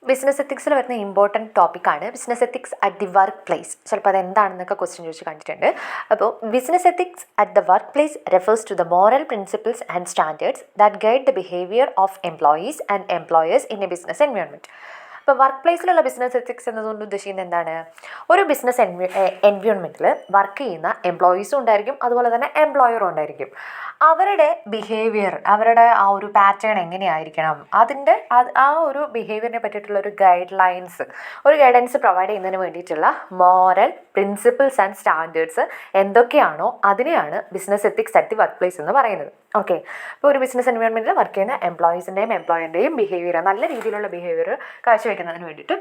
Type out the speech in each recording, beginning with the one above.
Business എത്തിക്സിൽ വരുന്ന important ടോപ്പിക്കാണ് business ethics at the workplace. ചിലപ്പോൾ അത് എന്താണെന്നൊക്കെ ക്വസ്റ്റ്യൻ ചോദിച്ച് കണ്ടിട്ടുണ്ട്. അപ്പോൾ business ethics at the workplace refers to the moral principles and standards that guide the behaviour of employees and employers in a business environment. ഇപ്പോൾ വർക്ക് പ്ലേസിലുള്ള business ethics എന്നതുകൊണ്ട് ഉദ്ദേശിക്കുന്നത് എന്താണ്? ഒരു ബിസിനസ് എൻവയോൺമെൻറ്റിൽ വർക്ക് ചെയ്യുന്ന എംപ്ലോയീസും ഉണ്ടായിരിക്കും, അതുപോലെ തന്നെ എംപ്ലോയറും ഉണ്ടായിരിക്കും. അവരുടെ ബിഹേവിയർ, അവരുടെ ആ ഒരു പാറ്റേൺ എങ്ങനെയായിരിക്കണം, അതിൻ്റെ ആ ഒരു ബിഹേവിയറിനെ പറ്റിയിട്ടുള്ള ഒരു ഗൈഡൻസ് പ്രൊവൈഡ് ചെയ്യുന്നതിന് വേണ്ടിയിട്ടുള്ള മോറൽ പ്രിൻസിപ്പിൾസ് ആൻഡ് സ്റ്റാൻഡേർഡ്സ് എന്തൊക്കെയാണോ അതിനെയാണ് business ethics at the work place എന്ന് പറയുന്നത്. ഓക്കെ, ഇപ്പോൾ ഒരു ബിസിനസ് എൻവയോൺമെൻറ്റിൽ വർക്ക് ചെയ്യുന്ന എംപ്ലോയീസിൻ്റെയും എംപ്ലോയറിൻ്റെയും ബിഹേവിയർ, നല്ല രീതിയിലുള്ള ബിഹേവിയർ കാഴ്ചവെക്കുന്നതിന് വേണ്ടിയിട്ട്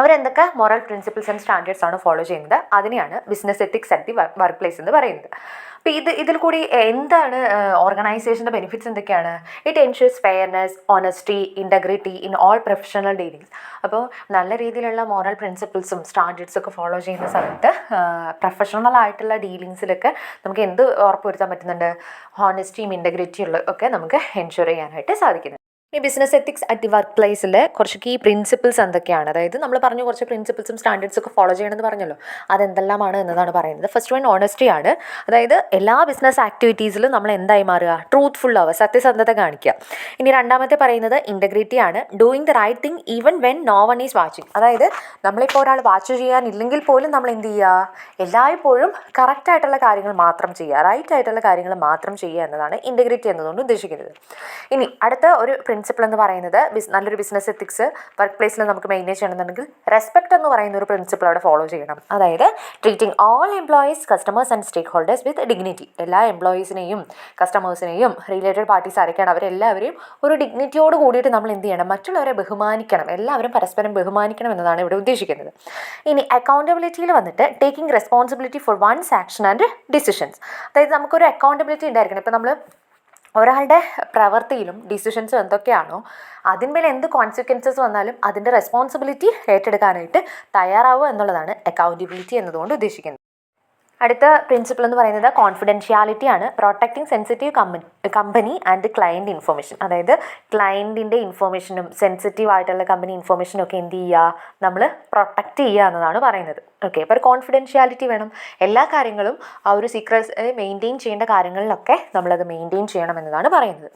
അവരെന്തൊക്കെ മോറൽ പ്രിൻസിപ്പിൾസ് ആൻഡ് സ്റ്റാൻഡേർഡ്സ് ആണ് ഫോളോ ചെയ്യുന്നത് അതിനെയാണ് business ethics at the work place എന്ന് പറയുന്നത്. അപ്പോൾ ഇതിൽ കൂടി എന്താണ് ഓർഗനൈസേഷൻ്റെ ബെനിഫിറ്റ്സ് എന്തൊക്കെയാണ്? It ensures fairness, honesty, integrity in all professional dealings. അപ്പോൾ നല്ല രീതിയിലുള്ള മോറൽ പ്രിൻസിപ്പിൾസും സ്റ്റാൻഡേർഡ്സും ഒക്കെ ഫോളോ ചെയ്യുന്ന സമയത്ത് പ്രൊഫഷണൽ ആയിട്ടുള്ള ഡീലിങ്സിലൊക്കെ നമുക്ക് എന്ത് ഉറപ്പുവരുത്താൻ പറ്റുന്നുണ്ട്? ഹോണസ്റ്റിയും ഇൻറ്റഗ്രിറ്റിയും ഒക്കെ നമുക്ക് എൻഷുർ ചെയ്യാനായിട്ട് സാധിക്കുന്നത്. ഈ business ethics at the work പ്ലേസിൽ കുറച്ച് കീ പ്രിൻസിപ്പിൾസ് എന്തൊക്കെയാണ്? അതായത് നമ്മൾ പറഞ്ഞു കുറച്ച് പ്രിൻസിപ്പിൾസും സ്റ്റാൻഡേർഡ്സും ഒക്കെ ഫോളോ ചെയ്യണമെന്ന് പറഞ്ഞല്ലോ, അതെന്തെല്ലാമാണ് എന്നതാണ് പറയുന്നത്. ഫസ്റ്റ് വൺ ഓണസ്റ്റി ആണ്. അതായത് എല്ലാ ബിസിനസ് ആക്ടിവിറ്റീസിലും നമ്മൾ എന്തായി മാറുക? ട്രൂത്ത്ഫുൾ ആവുക, സത്യസന്ധത കാണിക്കുക. ഇനി രണ്ടാമത്തെ പറയുന്നത് ഇൻറ്റഗ്രിറ്റി ആണ്. Doing the right thing even when no one is watching. അതായത് നമ്മളിപ്പോൾ ഒരാൾ വാച്ച് ചെയ്യാനില്ലെങ്കിൽ പോലും നമ്മൾ എന്ത് ചെയ്യുക? എല്ലായ്പ്പോഴും കറക്റ്റായിട്ടുള്ള കാര്യങ്ങൾ മാത്രം ചെയ്യുക, റൈറ്റ് ആയിട്ടുള്ള കാര്യങ്ങൾ മാത്രം ചെയ്യുക എന്നതാണ് ഇൻറ്റഗ്രിറ്റി എന്നതുകൊണ്ട് ഉദ്ദേശിക്കുന്നത്. ഇനി അടുത്ത ഒരു പ്രിൻസിപ്പിൾ എന്ന് പറയുന്നത് നല്ലൊരു ബിസിനസ് എത്തിക്സ് വർക്ക് പ്ലേസിൽ നമുക്ക് മെയിൻറ്റെയിൻ ചെയ്യണമെന്നുണ്ടെങ്കിൽ റെസ്പെക്ട് എന്ന് പറയുന്ന ഒരു പ്രിൻസിപ്പിൾ അവിടെ ഫോളോ ചെയ്യണം. അതായത് treating all employees, customers and stakeholders with dignity. എല്ലാ എംപ്ലോയീസിനെയും കസ്റ്റമേഴ്സിനെയും റിലേറ്റഡ് പാർട്ടീസ് ആരൊക്കെയാണ് അവരെല്ലാവരെയും ഒരു ഡിഗ്നിറ്റിയോട് കൂടിയിട്ട് നമ്മൾ എന്ത് ചെയ്യണം? മറ്റുള്ളവരെ ബഹുമാനിക്കണം, എല്ലാവരും പരസ്പരം ബഹുമാനിക്കണം എന്നതാണ് ഇവിടെ ഉദ്ദേശിക്കുന്നത്. ഇനി അക്കൗണ്ടബിലിറ്റിയിൽ വന്നിട്ട് taking responsibility for one's action and decisions. അതായത് നമുക്കൊരു അക്കൗണ്ടബിലിറ്റി ഉണ്ടായിരിക്കണം. ഇപ്പോൾ നമ്മൾ ഒരാളുടെ പ്രവൃത്തിയിലും ഡിസിഷൻസും എന്തൊക്കെയാണോ അതിന്മേൽ എന്ത് കോൺസിക്വൻസസ് വന്നാലും അതിൻ്റെ റെസ്പോൺസിബിലിറ്റി ഏറ്റെടുക്കാനായിട്ട് തയ്യാറാവുക എന്നുള്ളതാണ് അക്കൗണ്ടബിലിറ്റി എന്നതുകൊണ്ട് ഉദ്ദേശിക്കുന്നത്. അടുത്ത പ്രിൻസിപ്പിൾ എന്ന് പറയുന്നത് കോൺഫിഡൻഷ്യാലിറ്റി ആണ്. Protecting sensitive company and client information. അതായത് ക്ലയൻറ്റിൻ്റെ ഇൻഫർമേഷനും സെൻസിറ്റീവ് ആയിട്ടുള്ള കമ്പനി ഇൻഫർമേഷനും ഒക്കെ എന്ത് ചെയ്യുക? നമ്മൾ പ്രൊട്ടക്റ്റ് ചെയ്യുക എന്നതാണ് പറയുന്നത്. ഓക്കെ, അപ്പോൾ ഒരു കോൺഫിഡൻഷ്യാലിറ്റി വേണം. എല്ലാ കാര്യങ്ങളും ആ ഒരു സീക്രട്സ് മെയിൻറ്റെയിൻ ചെയ്യേണ്ട കാര്യങ്ങളിലൊക്കെ നമ്മളത് മെയിൻറ്റെയിൻ ചെയ്യണം എന്നതാണ് പറയുന്നത്.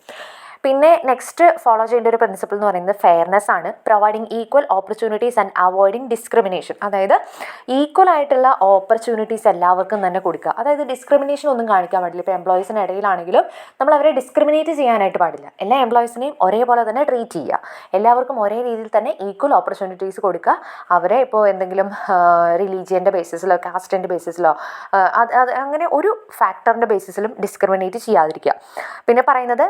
പിന്നെ നെക്സ്റ്റ് ഫോളോ ചെയ്യേണ്ട ഒരു പ്രിൻസിപ്പിൾ എന്ന് പറയുന്നത് ഫെയർനെസ് ആണ്. Providing equal opportunities and avoiding discrimination. അതായത് ഈക്വൽ ആയിട്ടുള്ള ഓപ്പർച്യൂണിറ്റീസ് എല്ലാവർക്കും തന്നെ കൊടുക്കുക. അതായത് ഡിസ്ക്രിമിനേഷൻ ഒന്നും കാണിക്കാൻ പാടില്ല. ഇപ്പോൾ എംപ്ലോയീസിന് ഇടയിലാണെങ്കിലും നമ്മൾ അവരെ ഡിസ്ക്രിമിനേറ്റ് ചെയ്യാനായിട്ട് പാടില്ല. എല്ലാ എംപ്ലോയീസിനെയും ഒരേപോലെ തന്നെ ട്രീറ്റ് ചെയ്യുക. എല്ലാവർക്കും ഒരേ രീതിയിൽ തന്നെ ഈക്വൽ ഓപ്പർച്യൂണിറ്റീസ് കൊടുക്കുക. അവരെ ഇപ്പോൾ എന്തെങ്കിലും റിലീജിയൻ്റെ ബേസിസിലോ കാസ്റ്റിൻ്റെ ബേസിസിലോ അങ്ങനെ ഒരു ഫാക്ടറിൻ്റെ ബേസിസിലും ഡിസ്ക്രിമിനേറ്റ് ചെയ്യാതിരിക്കുക. പിന്നെ പറയുന്നത്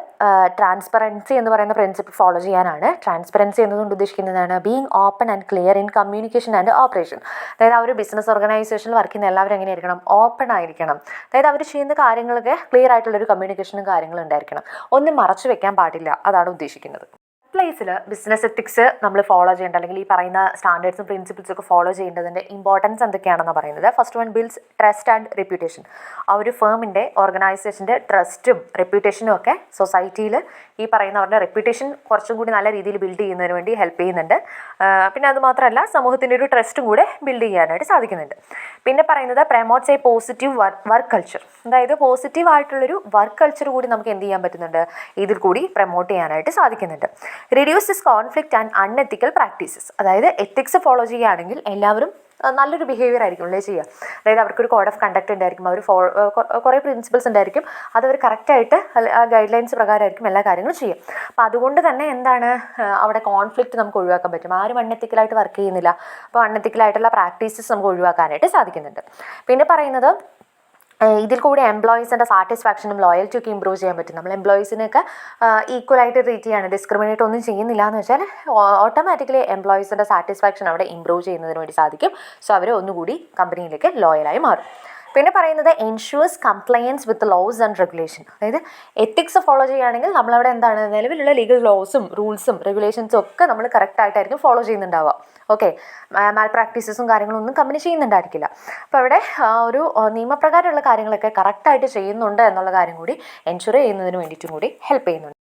ട്രാൻസ്പെറൻസി എന്ന് പറയുന്ന പ്രിൻസിപ്പിൾ ഫോളോ ചെയ്യാനാണ്. ട്രാൻസ്പെറൻസി എന്നതുകൊണ്ട് ഉദ്ദേശിക്കുന്നതാണ് being open and clear in communication and operation. അതായത് ആ ഒരു ബിസിനസ് ഓർഗനൈസേഷനിൽ വർക്ക് ചെയ്യുന്ന എല്ലാവരും എങ്ങനെയായിരിക്കണം? ഓപ്പൺ ആയിരിക്കണം. അതായത് അവർ ചെയ്യുന്ന കാര്യങ്ങളൊക്കെ ക്ലിയർ ആയിട്ടുള്ളൊരു കമ്മ്യൂണിക്കേഷനും കാര്യങ്ങളും ഉണ്ടായിരിക്കണം. ഒന്നും മറച്ചു വെക്കാൻ പാടില്ല, അതാണ് ഉദ്ദേശിക്കുന്നത്. പ്ലേസിൽ ബിസിനസ് എത്തിക്സ് നമ്മൾ ഫോളോ ചെയ്യേണ്ട അല്ലെങ്കിൽ ഈ പറയുന്ന സ്റ്റാൻഡേർഡ്സും പ്രിൻസിപ്പിൾസും ഒക്കെ ഫോളോ ചെയ്യേണ്ടതിൻ്റെ ഇമ്പോർട്ടൻസ് എന്തൊക്കെയാണെന്ന് പറയുന്നത്. First one builds trust and reputation. ആ ഒരു ഫേമിൻ്റെ ഓർഗനൈസേഷൻ്റെ ട്രസ്റ്റും റെപ്യൂട്ടേഷനും ഒക്കെ സൊസൈറ്റിയിൽ ഈ പറയുന്നവരുടെ റെപ്യൂട്ടേഷൻ കുറച്ചും കൂടി നല്ല രീതിയിൽ ബിൽഡ് ചെയ്യുന്നതിന് വേണ്ടി ഹെൽപ്പ് ചെയ്യുന്നുണ്ട്. പിന്നെ അതുമാത്രമല്ല സമൂഹത്തിൻ്റെ ഒരു ട്രസ്റ്റും കൂടെ ബിൽഡ് ചെയ്യാനായിട്ട് സാധിക്കുന്നുണ്ട്. പിന്നെ പറയുന്നത് promotes A positive work culture. അതായത് പോസിറ്റീവ് ആയിട്ടുള്ളൊരു വർക്ക് കൾച്ചർ കൂടി നമുക്ക് എന്ത് ചെയ്യാൻ പറ്റുന്നുണ്ട്? ഇതിൽ കൂടി പ്രമോട്ട് ചെയ്യാനായിട്ട് സാധിക്കുന്നുണ്ട്. Reduces conflict and unethical practices. അതായത് എത്തിക്സ് ഫോളോ ചെയ്യുകയാണെങ്കിൽ എല്ലാവരും നല്ലൊരു ബിഹേവിയർ ആയിരിക്കും അല്ലേ ചെയ്യുക. അതായത് അവർക്കൊരു കോഡ് ഓഫ് കണ്ടക്ട് ഉണ്ടായിരിക്കും, അവർ കുറേ പ്രിൻസിപ്പിൾസ് ഉണ്ടായിരിക്കും, അതവർ കറക്റ്റായിട്ട് ആ ഗൈഡ് ലൈൻസ് പ്രകാരമായിരിക്കും എല്ലാ കാര്യങ്ങളും ചെയ്യും. അപ്പോൾ അതുകൊണ്ട് തന്നെ എന്താണ് അവിടെ കോൺഫ്ലിക്റ്റ് നമുക്ക് ഒഴിവാക്കാൻ പറ്റും. ആരും അൺഎത്തിക്കലായിട്ട് വർക്ക് ചെയ്യുന്നില്ല. അപ്പോൾ അൺഎത്തിക്കലായിട്ടുള്ള പ്രാക്ടീസസ് നമുക്ക് ഒഴിവാക്കാനായിട്ട് സാധിക്കുന്നുണ്ട്. പിന്നെ പറയുന്നത് ഇതിൽ കൂടി എംപ്ലോയീസിൻ്റെ സാറ്റിസ്ഫാക്ഷനും ലോയൽറ്റി ഒക്കെ ഇമ്പ്രൂവ് ചെയ്യാൻ പറ്റും. നമ്മൾ എംപ്ലോയീസിനെയൊക്കെ ഈക്വലായിട്ട് ട്രീറ്റ് ചെയ്യാണ്, ഡിസ്ക്രിമിനേറ്റ് ഒന്നും ചെയ്യുന്നില്ല എന്ന് വെച്ചാൽ ഓട്ടോമാറ്റിക്കലി എംപ്ലോയീസിൻ്റെ സാറ്റിസ്ഫാക്ഷൻ അവിടെ ഇമ്പ്രൂവ് ചെയ്യുന്നതിന് വേണ്ടി സാധിക്കും. സോ അവർ ഒന്നുകൂടി കമ്പനിയിലേക്ക് ലോയലായി മാറും. പിന്നെ പറയുന്നത് ensures compliance with laws and regulation. അതായത് എത്തിക്സ് ഫോളോ ചെയ്യുകയാണെങ്കിൽ നമ്മളവിടെ എന്താണ് നിലവിലുള്ള ലീഗൽ ലോസും റൂൾസും റെഗുലേഷൻസും ഒക്കെ നമ്മൾ കറക്റ്റായിട്ടായിരിക്കും ഫോളോ ചെയ്യുന്നുണ്ടാവുക. ഓക്കെ, മാൽ പ്രാക്ടീസസും കാര്യങ്ങളൊന്നും കമ്പനി ചെയ്യുന്നുണ്ടായിരിക്കില്ല. അപ്പോൾ അവിടെ ഒരു നിയമപ്രകാരമുള്ള കാര്യങ്ങളൊക്കെ കറക്റ്റായിട്ട് ചെയ്യുന്നുണ്ട് എന്നുള്ള കാര്യം കൂടി എൻഷുർ ചെയ്യുന്നതിന് വേണ്ടിയിട്ടും കൂടി ഹെൽപ്പ് ചെയ്യുന്നുണ്ട്.